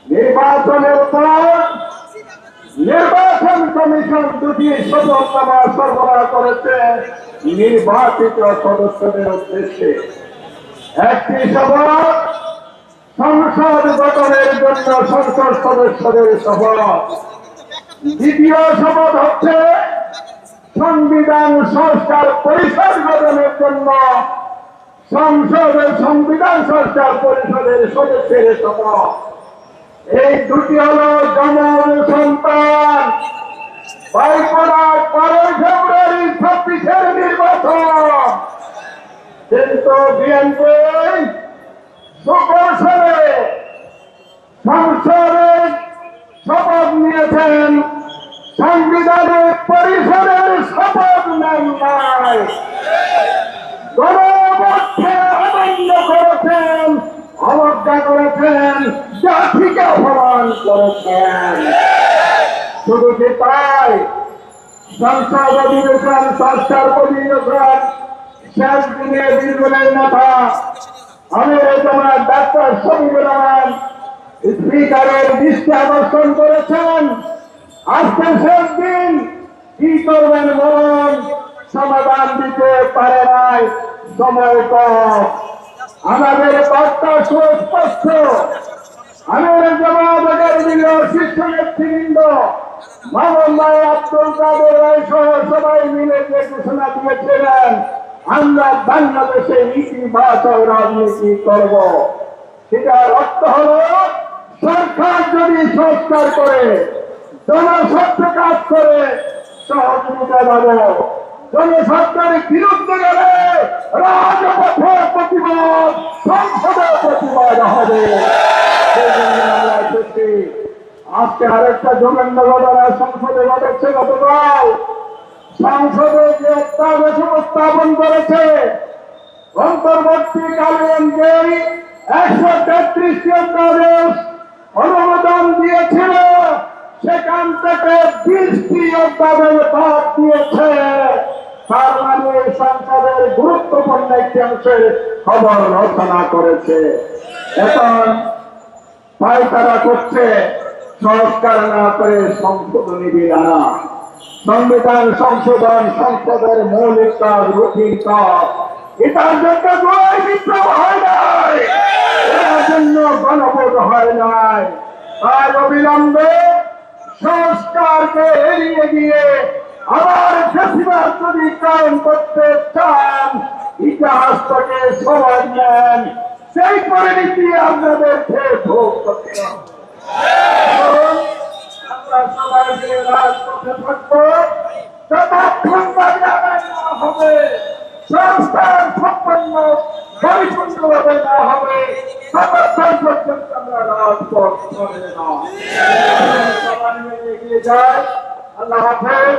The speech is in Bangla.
নির্বাচনের পর নির্বাচন কমিশন দুটি শপথনামা সরবরাহ করেছে নির্বাচিত সদস্যদের উদ্দেশ্যে। একটি শপথ সংসদ গঠনের জন্য সংসদ সদস্যদের শপথ, দ্বিতীয় শপথ হচ্ছে সংবিধান সংস্কার পরিষদ গঠনের জন্য সংসদের সংবিধান সংস্কার পরিষদের সদস্যের শপথ। এই দুটি হলো জনগণ সন্তান। বাইপড়ার 12 ফেব্রুয়ারি 26-এর নির্বাচন, কিন্তু বিএনপি সুকৌশলে সংসদে শপথ নিয়েছেন, সংবিধানের পরিষদের শপথ নেন নাই, গণভোটকে অমান্য করেছেন, অবজ্ঞা করেছেন, জাতিকে অপমান করেছেন। শুধু কি তাই, সংসদ অধিবেশন সংস্কার অধিবেশন শেষ দিনে বীরগুলের নেতা আমির জামাত ডাক্তার শফিকুর রহমান স্পিকারের দৃষ্টি আকর্ষণ করেছেন। আজকে শেষ দিন, কি করবেন বলুন, সমাধান দিতে পারে নাই, সময় কম। আমাদের বার্তা সুস্পষ্ট, আমির জামাতের শীর্ষ নেতৃবৃন্দ মোহাম্মদ আব্দুল কাদের রায় সহ সবাই মিলে যে ঘোষণা দিয়েছিলেন, আমরা বাংলাদেশে ইতিবাচক রাজনীতি করব, সেটার অর্থ হল সরকার যদি সংস্কার করে, জনস্বার্থে কাজ করে, সহযোগিতা দেব। জনসরকারের বিরুদ্ধে গেলে রাজপথে প্রতিবাদ, সংসদে প্রতিবাদ হবে। আজকে আরেকটা জঘন্য ঘটনা সংসদে ঘটেছে। গতকাল সংসদে যে অত্যাদেশ উপস্থাপন করেছে, অন্তর্বর্তীকালীন যে 133টি অধ্যাদেশ অনুমোদন দিয়েছিল, সেখান থেকে 20টি অধ্যাদেশ বাদ দিয়েছে। তার মানে সংসদের গুরুত্বপূর্ণ একটি অংশের খবর রচনা করেছে। এখন পায়তারা করছে সংস্কার না করে সংশোধনী বিল আনা। সংবিধান সংশোধন সংসদের মৌলিক কাজ, রুটিন কাজ। এটার জন্য জুলাই বিপ্লব হয় নাই, এটার জন্য গণভোট হয় নাই। তাই অবিলম্বে সংস্কারকে এড়িয়ে গিয়ে আবার ফেসিবাদ যদি কায়েম করতে চান, ইতিহাস থেকে সবাই নেন, সেই পরিণতি আপনাদেরকে ভোগ করতে হবে। আমরা সবাই মিলে রাজপথে থাকবো, যতক্ষণ হবে সংস্কার সম্পন্ন পরিপূর্ণভাবে না হবে, ততক্ষণ পর্যন্ত আমরা রাজপথ ধরে না। সবাই মিলে এগিয়ে যাই। আল্লাহ হাফেজ।